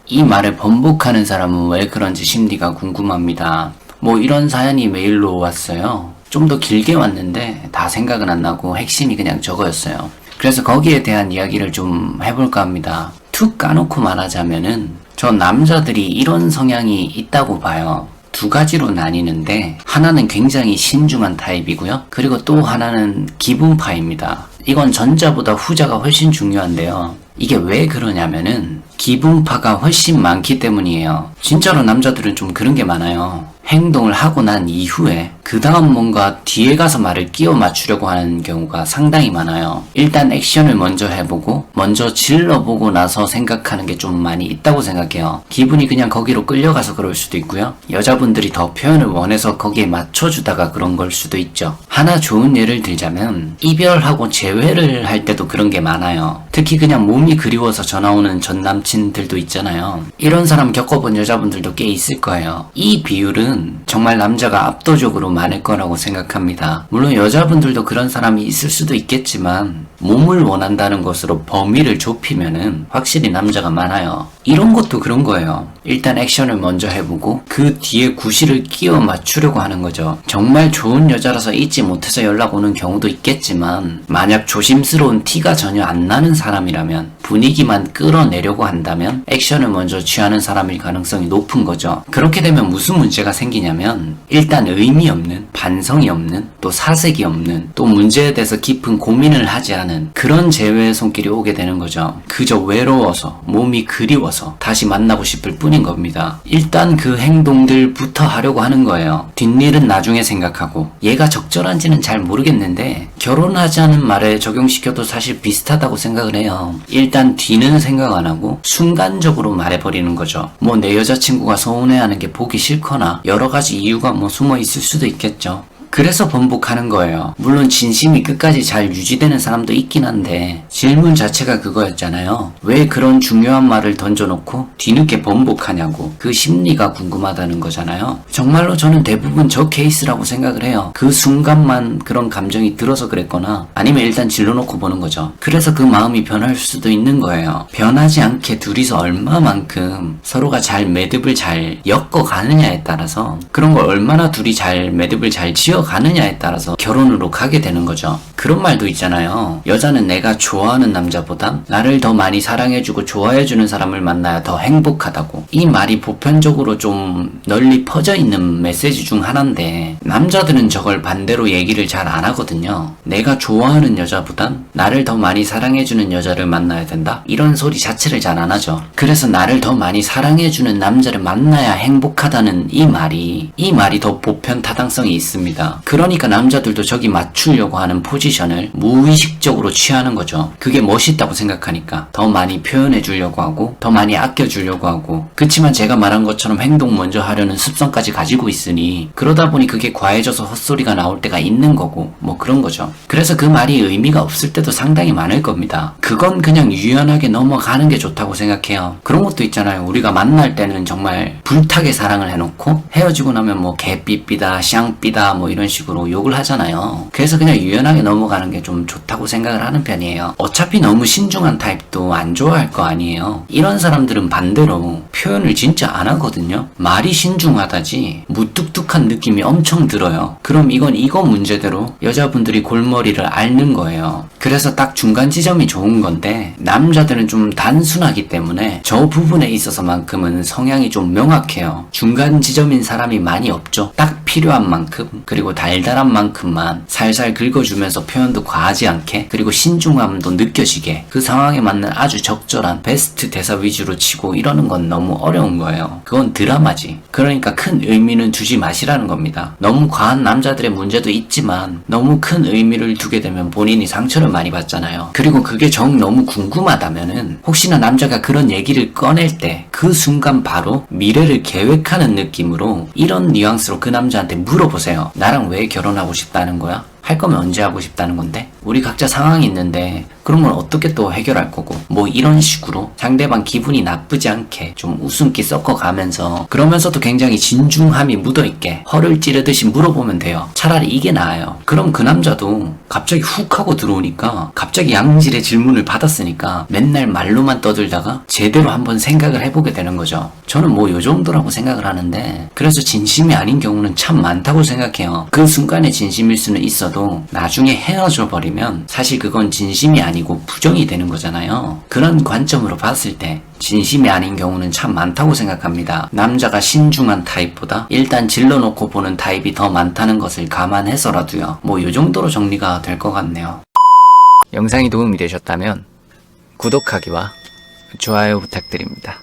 이 말을 번복하는 사람은 왜 그런지 심리가 궁금합니다. 뭐 이런 사연이 메일로 왔어요. 좀 더 길게 왔는데 다 생각은 안 나고 핵심이 그냥 저거였어요. 그래서 거기에 대한 이야기를 좀 해볼까 합니다. 툭 까놓고 말하자면은 전 남자들이 이런 성향이 있다고 봐요. 두 가지로 나뉘는데 하나는 굉장히 신중한 타입이고요. 그리고 또 하나는 기분파입니다. 이건 전자보다 후자가 훨씬 중요한데요. 이게 왜 그러냐면은 기분파가 훨씬 많기 때문이에요. 진짜로 남자들은 좀 그런 게 많아요. 행동을 하고 난 이후에 그 다음 뭔가 뒤에 가서 말을 끼워 맞추려고 하는 경우가 상당히 많아요. 일단 액션을 먼저 해보고 먼저 질러보고 나서 생각하는 게 좀 많이 있다고 생각해요. 기분이 그냥 거기로 끌려가서 그럴 수도 있고요. 여자분들이 더 표현을 원해서 거기에 맞춰주다가 그런 걸 수도 있죠. 하나 좋은 예를 들자면 이별하고 재회를 할 때도 그런 게 많아요. 특히 그냥 몸이 그리워서 전화 오는 전 남친들도 있잖아요. 이런 사람 겪어본 여자분들도 꽤 있을 거예요. 이 비율은 정말 남자가 압도적으로 많을 거라고 생각합니다. 물론 여자분들도 그런 사람이 있을 수도 있겠지만 몸을 원한다는 것으로 범위를 좁히면은 확실히 남자가 많아요. 이런 것도 그런 거예요. 일단 액션을 먼저 해보고 그 뒤에 구실을 끼워 맞추려고 하는 거죠. 정말 좋은 여자라서 잊지 못해서 연락 오는 경우도 있겠지만 만약 조심스러운 티가 전혀 안 나는 사람이라면 분위기만 끌어내려고 한다면 액션을 먼저 취하는 사람일 가능성이 높은 거죠. 그렇게 되면 무슨 문제가 생기냐면 일단 의미 없는, 반성이 없는, 또 사색이 없는, 또 문제에 대해서 깊은 고민을 하지 않은 그런 재회의 손길이 오게 되는 거죠. 그저 외로워서, 몸이 그리워서 다시 만나고 싶을 뿐인 겁니다. 일단 그 행동들부터 하려고 하는 거예요. 뒷일은 나중에 생각하고 얘가 적절한지는 잘 모르겠는데 결혼하자는 말에 적용시켜도 사실 비슷하다고 생각을 해요. 일단 뒤는 생각 안 하고 순간적으로 말해버리는 거죠. 뭐 내 여자친구가 서운해하는 게 보기 싫거나 여러 가지 이유가 뭐 숨어 있을 수도 있겠죠. 그래서 번복하는 거예요. 물론 진심이 끝까지 잘 유지되는 사람도 있긴 한데 질문 자체가 그거였잖아요. 왜 그런 중요한 말을 던져놓고 뒤늦게 번복하냐고. 그 심리가 궁금하다는 거잖아요. 정말로 저는 대부분 저 케이스라고 생각을 해요. 그 순간만 그런 감정이 들어서 그랬거나 아니면 일단 질러놓고 보는 거죠. 그래서 그 마음이 변할 수도 있는 거예요. 변하지 않게 둘이서 얼마만큼 서로가 잘 매듭을 잘 엮어가느냐에 따라서 그런 걸 얼마나 둘이 잘 매듭을 잘 가느냐에 따라서 결혼으로 가게 되는 거죠. 그런 말도 있잖아요. 여자는 내가 좋아하는 남자보다 나를 더 많이 사랑해주고 좋아해주는 사람을 만나야 더 행복하다고. 이 말이 보편적으로 좀 널리 퍼져 있는 메시지 중 하나인데 남자들은 저걸 반대로 얘기를 잘 안 하거든요. 내가 좋아하는 여자보단 나를 더 많이 사랑해주는 여자를 만나야 된다? 이런 소리 자체를 잘 안 하죠. 그래서 나를 더 많이 사랑해주는 남자를 만나야 행복하다는 이 말이 더 보편 타당성이 있습니다. 그러니까 남자들도 저기 맞추려고 하는 포지션을 무의식적으로 취하는 거죠. 그게 멋있다고 생각하니까 더 많이 표현해 주려고 하고 더 많이 아껴 주려고 하고. 그치만 제가 말한 것처럼 행동 먼저 하려는 습성까지 가지고 있으니 그러다 보니 그게 과해져서 헛소리가 나올 때가 있는 거고 뭐 그런 거죠. 그래서 그 말이 의미가 없을 때도 상당히 많을 겁니다. 그건 그냥 유연하게 넘어가는 게 좋다고 생각해요. 그런 것도 있잖아요. 우리가 만날 때는 정말 불타게 사랑을 해놓고 헤어지고 나면 뭐 개삐삐다 샹삐다 뭐 이런 식으로 욕을 하잖아요. 그래서 그냥 유연하게 넘어가는 게 좀 좋다고 생각을 하는 편이에요. 어차피 너무 신중한 타입도 안 좋아할 거 아니에요. 이런 사람들은 반대로 표현을 진짜 안 하거든요. 말이 신중하다지 무뚝뚝한 느낌이 엄청 들어요. 그럼 이건 이거 문제대로 여자분들이 골머리를 앓는 거예요. 그래서 딱 중간 지점이 좋은 건데 남자들은 좀 단순하기 때문에 저 부분에 있어서만큼은 성향이 좀 명확해요. 중간 지점인 사람이 많이 없죠. 딱 필요한 만큼 그리고 달달한 만큼만 살살 긁어주면서 표현도 과하지 않게 그리고 신중함도 느껴지게 그 상황에 맞는 아주 적절한 베스트 대사 위주로 치고 이러는 건 너무 어려운 거예요. 그건 드라마지. 그러니까 큰 의미는 두지 마시라는 겁니다. 너무 과한 남자들의 문제도 있지만 너무 큰 의미를 두게 되면 본인이 상처를 많이 받잖아요. 그리고 그게 정 너무 궁금하다면은 혹시나 남자가 그런 얘기를 꺼낼 때 그 순간 바로 미래를 계획하는 느낌으로 이런 뉘앙스로 그 남자한테 물어보세요. 나랑 왜 결혼하고 싶다는 거야? 할 거면 언제 하고 싶다는 건데? 우리 각자 상황이 있는데 그런 걸 어떻게 또 해결할 거고 뭐 이런 식으로 상대방 기분이 나쁘지 않게 좀 웃음기 섞어가면서 그러면서도 굉장히 진중함이 묻어있게 허를 찌르듯이 물어보면 돼요. 차라리 이게 나아요. 그럼 그 남자도 갑자기 훅 하고 들어오니까 갑자기 양질의 질문을 받았으니까 맨날 말로만 떠들다가 제대로 한번 생각을 해보게 되는 거죠. 저는 뭐 요 정도라고 생각을 하는데 그래서 진심이 아닌 경우는 참 많다고 생각해요. 그 순간에 진심일 수는 있어도 나중에 헤어져 버리면 사실 그건 진심이 아니고 부정이 되는 거잖아요. 그런 관점으로 봤을 때 진심이 아닌 경우는 참 많다고 생각합니다. 남자가 신중한 타입보다 일단 질러놓고 보는 타입이 더 많다는 것을 감안해서라도요. 뭐 요 정도로 정리가 될 것 같네요. 영상이 도움이 되셨다면 구독하기와 좋아요 부탁드립니다.